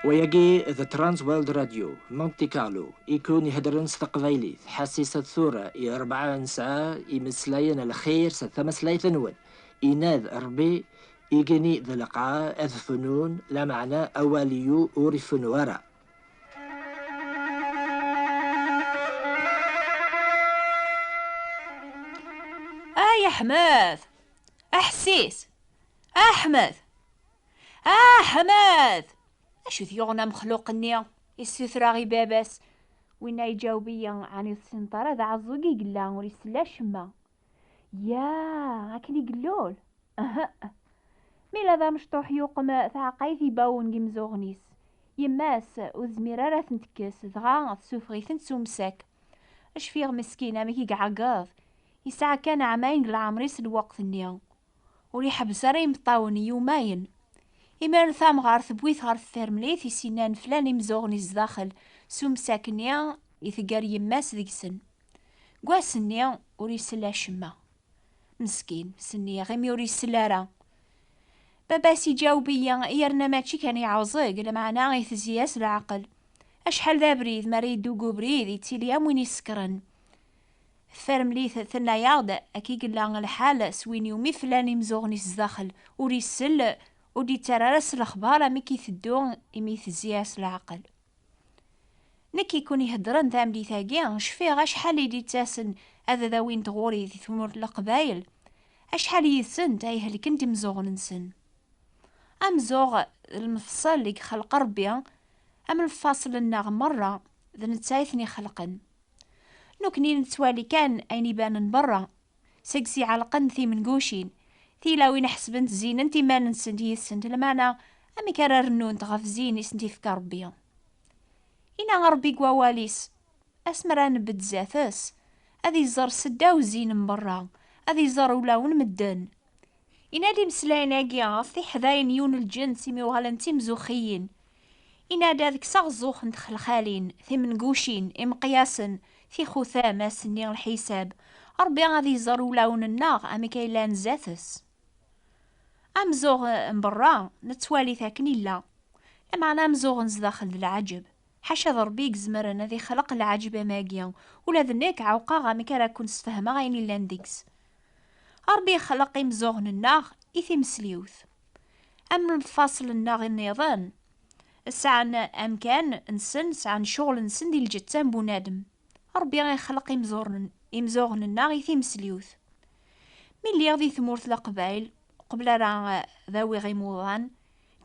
ويجي ذا ترانس ويلد راديو مونتي كارلو يكون يهدرن ستقبايلي حسيسة ثورة 4 ساعة يمسلاين الخير ستمسلاي ثنون إناذ ربي يجني ذا لقاء أذ فنون لا معنى أوليو أوري فنورا. يا حماد أحسيس أحمد حماد اشو ثيوغنا مخلوق النيا يستثرى غي باباس وين يجاوبيا عن السنطرة ذا عزوقي قلا وريسلا شما يا هاكني قلول ميلا ذا مشطوح يوقم ثعقايثي باون قمزوغنيس يماس وزميرة راه تنتكس دغا تسوفغي تنسومساك اش فيغ مسكينة ميكي قعقاض يسعى كان عماين العمريس الوقت النيا وريح بزري مطاوني يوماين إما ثام غار ثبويث غار الثرمليث يسينان فلان يمزوغني الزداخل سومساكنيا يثقار يماس ذيكسن قواسنيا وريسلا شما مسكين سنيا غيمي وريسلا راه باباسي جاوبيا يرنا ماتشي كان يعوزق لمعنا يثزياس العقل اشحال ذا بريد ما ريدو بريد يتيليا وين يسكرن فرمليث ثنا ياغد اكي قلا الحال سوين يومي فلان يمزوغني الزداخل وريسل ودي تراس الاخبار مكي ثدو امي ثزياس العقل نكي يكون يهدرن ثاملي ثاقيا شفيه شحال يدي تاسن هذا ذا وين تغوري ذي ثمور القبايل اشحال يسن تايه اللي كنت مزوغ ننسن امزوغ المفصل اللي خلق ربي ام الفاصل الناغ مرة ذا نتايثني خلقن نوكني نتوالي كان ايني بان برا سكسي علقن ثي من قوشين ثي لاوين حسبنت زين انتي ما ننسنتي السنت لمانا امي كررنون تغف زين اسنتي في كربيا إنا غربي قواليس اسمران بتزاثس اذي زر سدا وزين من برا اذي زر ولاون مدن إنا دي مسلايناكيا في حذاين يون الجنس ميوغالنتي مزوخيين إنا داذك صغزوخ ندخل خالين ثي من قوشين امقياسن في خوثامة سنين الحساب ربي غادي زر ولاون الناغ امي كايلان زاثس امزوغ مبرا نتوالي ثاكني لا لمعنا مزوغ نزداخل العجب حاشا ضربيك زمرنا ذي خلق العجب ماقيا ولا ذنيك عوقا غامي كرا كون سفهما غيني لانديكس ربي خلق مزوغن الناغ إثي مسليوث أم الفاصل الناغ النيضان الساعة أمكان نسن ساعة شغل نسن دي الجتان بونادم ربي غي خلق يمزوغن الناغ إثي مسليوث من اللي غادي ثمورت لقبايل قبل راه ذاوي غيموضان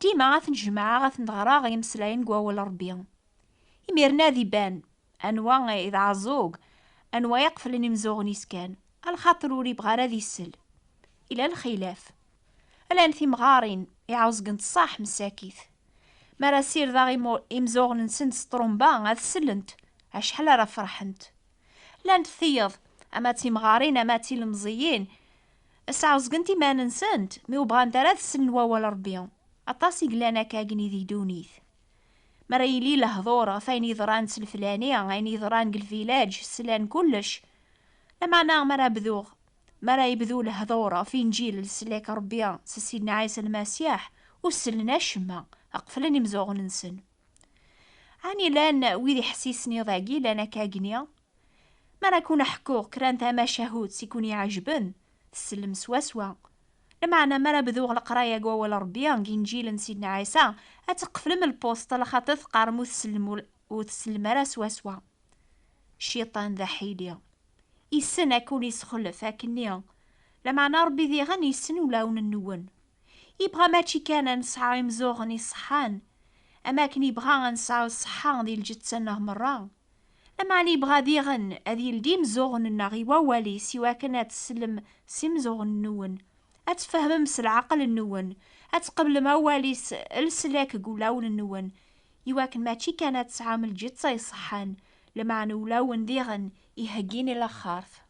ديما غتنجمع غتنغرا غيمسلاين قواول ربي يميرنا ذي بان انواع اذا عزوق انواع يقفل نمزوغني سكان الخاطر وري بغا راه يسل الى الخلاف الان في مغارين يعوز قنت صح مساكيث ما راه سير ذا يمزوغ نسنت سترومبا غاد سلنت اشحال راه فرحنت لان ثيض اما تي مغارين اما تي المزيين الساعوز قنتي ما ننسنت مي وبغا نتا راه تسن واول ربي اطاسي قلانا كاقني ذي دونيث مريلي لهضورة فين يضران الفلانية غين يضران الفيلاج سلان كلش لما انا مرا يبذو لهضورة في نجيل السلاك ربيا سيدنا عيسى المسيح وسلنا شما اقفلني مزوغ ننسن عني لان ويدي حسيسني ضاقي لانا كاقنيا مرا كون حكوغ كران تاما شهود سيكون يعجبن تسلم سواسوا لما انا مرا بذوغ القرايه قوال ربيا نجيل سيدنا عيسى اتقفل من البوسطه لخاطر قارم وتسلم راه سواسوا الشيطان ذا حيليا يسن اكون يسخلف هاكنيا لما انا ربي ذي غني يسن ولاون النون يبغى ماشي كان نسعى مزوغني صحان اما كني يبغى نسعى الصحان ديال الجتسنه مره لما علي بغا ذي غن اذي الدي مزوغن النغي ووالي سوا كانت تسلم سي مزوغن النون اتفهم مس العقل النون اتقبل ما والي السلاك قولاون النون يواكن ماشي كانت تعامل جد صاي صحان لما نولاون ذيغن يهجيني لخارف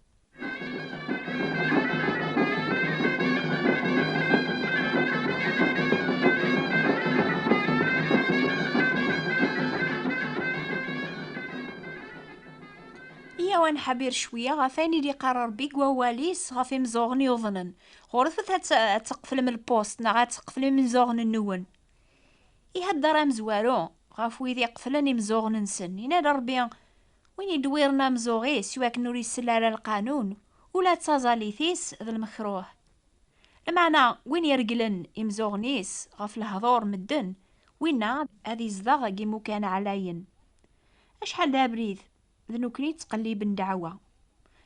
وان حبير شويه غافاني لي قرر بيك وواليس غافي مزوغني وظنن غرفت تقفل من البوست نا غتقفل من زوغن النون يهدر مزوارو غاف ويدي قفلن يمزوغ ننسن ينادى ربي وين يدويرنا مزوغيس يواك نوري السلا على القانون ولا تازاليثيس ذا المكروه. المعنى وين يرقلن يمزوغنيس غاف الهضور مدن وينا هذي زداغ كيمو كان علاين. اشحال دا بريد ذنوكني تقليب دعوة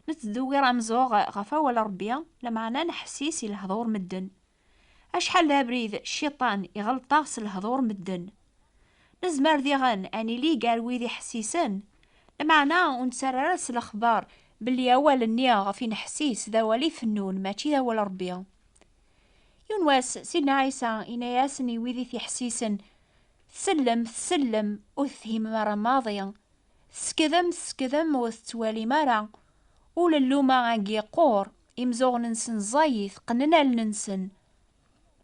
نتدوير مزوغ غفا ولا ربيا لمعنى نحسيس الهضور مدن. اشحال دا بريد الشيطان يغلطاغس الهضور مدن نزمر ذيغن اني لي قال ويدي حسيسن لمعنى ونسررس الاخبار باللي اول النيا غفي نحسيس ذا ولي فنون ماشي ذا ولا ربيا. يونواس سيدنا عيسى إناياسني ويدي في حسيسن تسلم أثهم مرة ماضية سكذم وثتوالي مرة ولا اللومة عاقي قور إمزوغ ننسن زايث قننا لننسن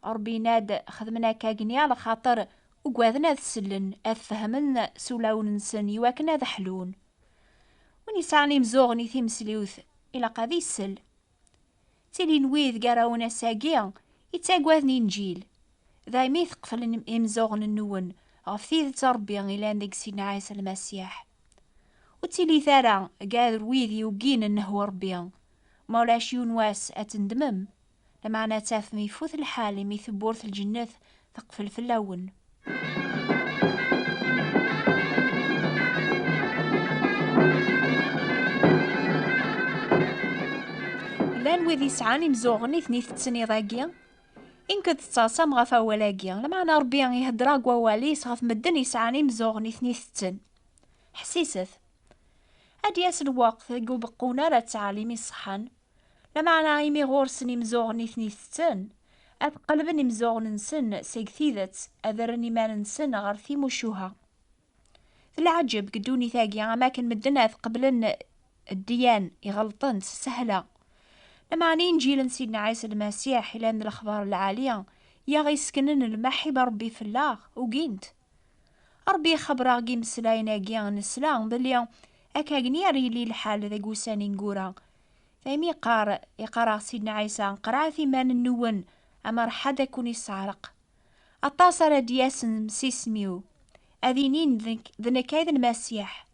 ربي ناد خدمنا كاقني على خاطر وقواذنا تسلن أفهمن سولاو ننسن يواكنا ذا حلون ونسعني مزوغني ثيمسليوث إلا قاذي السل تيلي نويذ قراونا ساقيا يتاقواذني نجيل ذايما يثقفل إمزوغن النون غفثيذ تربيا إلى عندك سيدنا عيسى المسيح وتيلي ثارا قادر ويذي وقين انه ربيا مولاش يونواس اتندمم لمعنى تاف ميفوث الحالي ميثبورث الجنة ثقفل في اللون. لان ويذي سعاني مزوغني ثنيث تسني ضاقيا إن كنت تتصام غفا ولاقيا لمعنى ربيا يهدرا قواليس غف مدن يسعاني مزوغني ثنيث تسن حسيسث أدياس الوقت قو بقونا لا تعاليمي صحان لمعنى إيمي غورسني مزوغني ثنيثتن أتقلبني مزوغن نسن سيكثيذت أذرني ما ننسن غرثي مشوها. العجب قدوني ثاقي أماكن مدنا قبلن الديان يغلطن سهلة لمعني نجيل سيدنا عيسى المسيح إلى من الأخبار العالية يا غيسكنن المحي بربي في الله وقينت ربي خبرا قيم سلاينا قيان السلام بلي أكاقنياري لي الحال ذا قوساني نقورا ثايمي يقرأ سيدنا عيسى قرأ في مان النون أمر حدا كون يسعرق الطاسر دياسن مسيسميو أذينين ذنكايد المسيح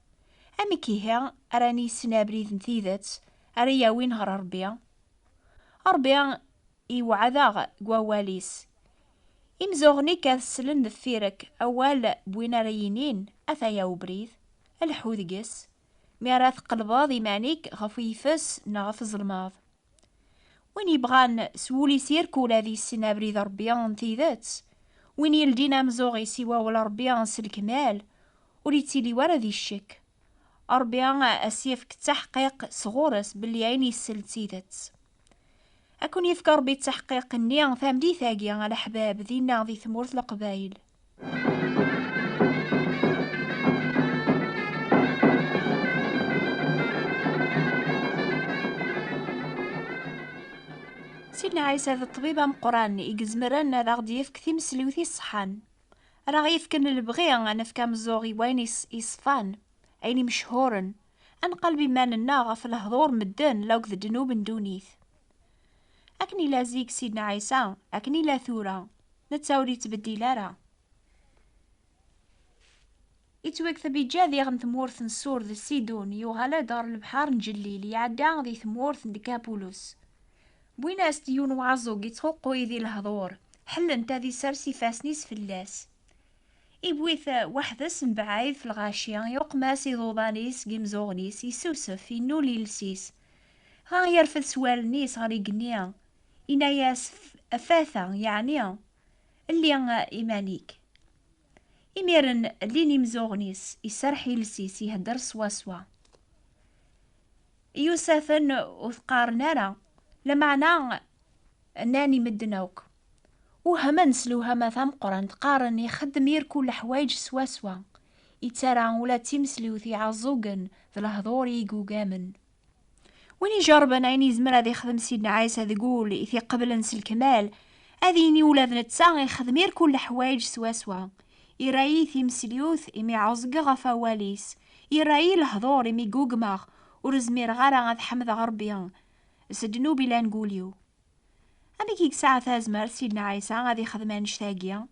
أمي كيها أراني سنابري ذنثيذت أريا وين هر ربيا يوعذاغ قواليس إمزوغني كاثسلن ذفيرك أول بوين رينين أثايا وبريث الحوذقس ميراث قلباض يمانيك غفيفس نغف ظلماض وين يبغان سولي سيركو ذي السنابري ذا ربيان ثيذات وين يلدينا مزوغي سوا ولا ربيان سالكمال وليتيلي ورا ذي الشك ربيان أسيفك تحقيق صغورس باللي عيني السلتيذات أكون يفكر بالتحقيق النيان ثامدي ثاقيا على حباب ذينا ذي ثمورث القبايل. سيدنا عيسى ذا الطبيبة مقران يقزمران ذا غدي يفك مسليوثي الصحان راه يفكن البغي أنا فكام الزوغي وين يصفان عيني مشهورن أن قلبي مان الناغة في الهضور مدن لو ذا دنوب دونيث أكني لا زيك سيدنا عيسى أكني لا ثورة نتساوري تبدي لارا يتوك ثبي جاذي غن ثمورث نسور ذا السيدون يوغالا دار البحار نجليل يعدا ذي ثمورث ديكابولوس بوين استيون وعزوق يتخوقو يذي الهضور حل انت ذي سرسي فاسنيس في اللاس إبويث وحدس مبعايد في الغاشية يقماس يضوضانيس قمزوغنيس يسوسف ينو ليلسيس ها يرفض سوال نيس غري قنيا إناياس أفاثا يعني اللي إيمانيك إميرن اللي مزوغنيس يسرحي لسيس يهدر سوا يوسفن وثقارنارا لمعنى أناني مدنوك وهما نسلو هما ثام قران تقارن يخدم يركو الحوايج سوا يتسارع ولا تيمسلو ثي عزوقن ذا الهضور يقوقامن وين يجربن عيني زمر هذا يخدم سيدنا عيسى ذي قول إثي قبل نس الكمال أذيني ولاد نتساغ يخدم يركو الحوايج سوا يرايي ثيمسليوث إمي عزق غفا واليس يرايي الهضور إمي قوقماغ ورزمير غارا غاذ حمد غربيان سدنو بلا نقوليو أمي كيك ساعة ثازمر سيدنا عيسى غادي يخدم نشتاقيا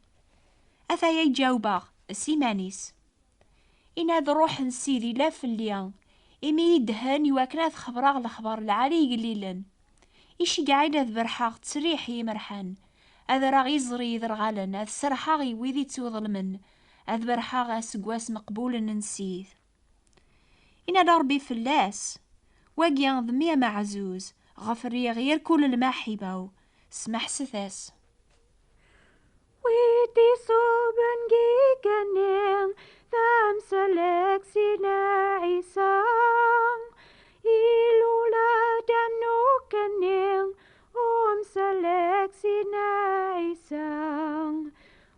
أثايا يجاوباغ السيمانيس إن هاد روح نسيدي لا فليا إمي يدهن يواكنا خبراغ الخبر العالي قليلا إيشي قاعدة ذبرحاغ تسريح يمرحان هذا راه يزري يذرغالن هذا سرحاغ ويدي توظلمن هذا برحاغ سقواس مقبول ننسيه. إن هذا ربي فلاس واقيا ضمية معزوز غفري غير كل المحبة سمح ستاس ويدي صوبن جيجانين ثام سلكسنا عيسى إلولا دانو كنين سلكسنا عيسى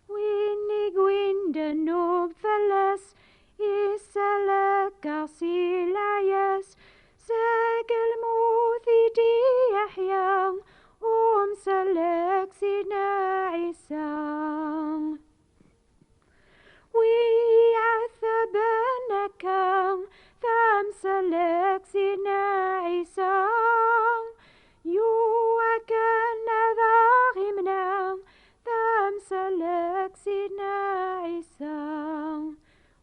ويني قوين دانوب فلس إسالك أصيل عياس ساقل موثي دي أحيان سلكسنا عيسى ويعذبنك ثام سلكسنا عيسى يوكن ذاغي منا ثام سلكسنا عيسى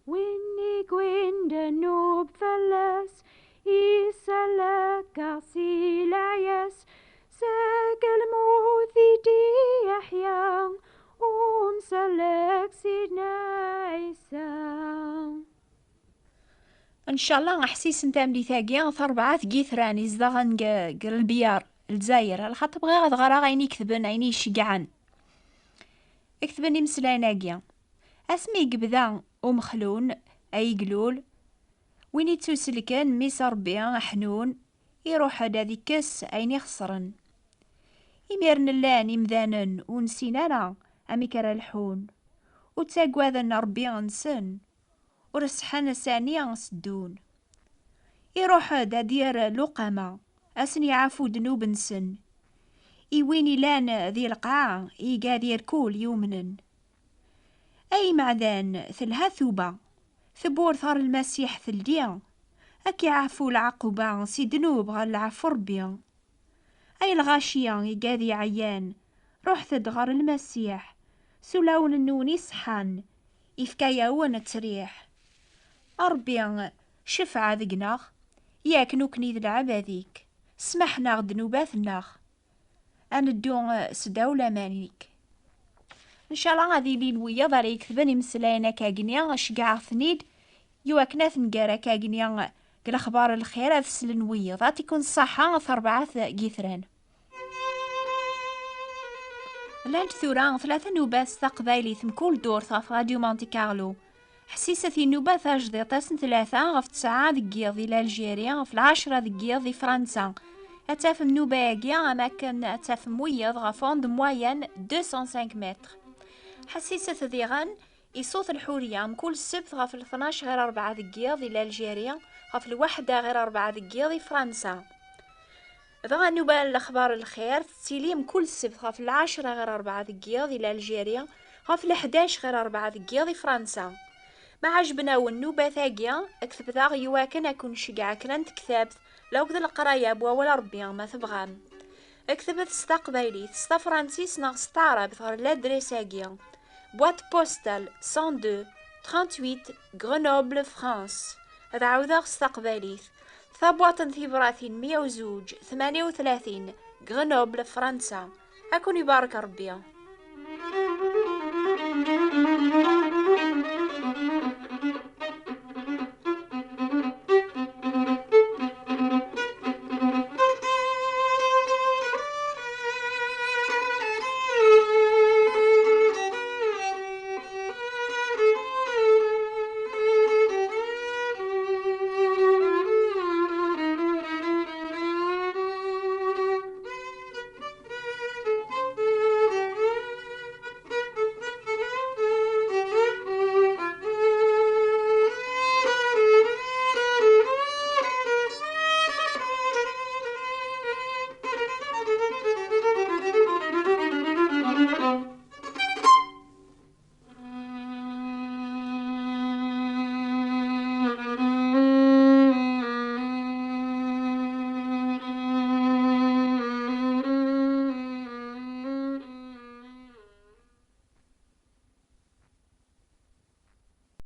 ويني قوين دنوب فلس إسالك أصيل عياس ساقل موثي دي أحيان سلكسنا عيسى. ان شاء الله احسيس نتا ملي ثاقيا ثربعة ثقيثراني زدغن قر البيار الجزائر الخط بغي غاد غرا غيني كتبن عيني يشقعن اكتبني مسلاناقيا اسمي قبدا ومخلون اي قلول ويني توسلكن ميس ربي حنون يروح هذا ذيكس عيني خسرن يميرن اللاني مذانن ونسينانا امي كرا الحون وتاقواذن ربي غنسن ورسحان سانية غنسدون يروح هذا دير لقمة أسني عافو دنوب نسن إيويني لان ذي القاع إيقا دير كول يومنن أي معدان ثلها ثوبة ثبور ثار المسيح ثلديا أكي عافو العقوبة سي دنوب غال العفو ربيا أي الغاشية إيقا ذي عيان روح تدغر المسيح سلاون النوني صحان إفكايا ونتريح أربي شفع ذقناغ ياك نوكني ذ العباديك سمحنا غد نوباثناغ أندو سداولة مانيك إن شاء الله غادي لي الويا ضري كتبني مسلاينا كاقنيا شقع ثنيد يواكنا ثنقارا كاقنيا الأخبار الخير هذا سلنويا ذات يكون الصحة 4 قيثران لانت ثوران 3 نوبات تقبايلي ثم كل دور في راديو مونتي كارلو حسيسة النوبة تاجديطاس 3 غف 9 دقيق ذي الجيريا في 10 دقيق ذي فرنسا أتافم نوبة ياقيا أماكن أتافم ويض غفوند موين 205 متر حسيسة ذيغان يصوت الحورية كل السبت غف 12 غير 4 دقيق ذي الجيريا غف 1 غير 4 دقيق ذي فرنسا ضغا نوبة الأخبار الخير تسيليم كل السبت غف 10 غير 4 دقيق ذي الجيريا غف 11 غير 4 دقيق ذي فرنسا ما عجبنا والنوبة ثاقيا اكتب ذا يواكن اكون شقع كنت كتابت لو كذا القراية بوا ولا ربيا ما تبغان اكتبت ستا قبايلي ستا فرانسيس ناغ ستا عرب ثغر لادريساقيا بوات بوستال 102 38 غرينوبل فرانس هذا عاوذا ستا قبايلي ثابوات ثيبراثين 102 38 غرينوبل فرنسا اكون يبارك ربيا.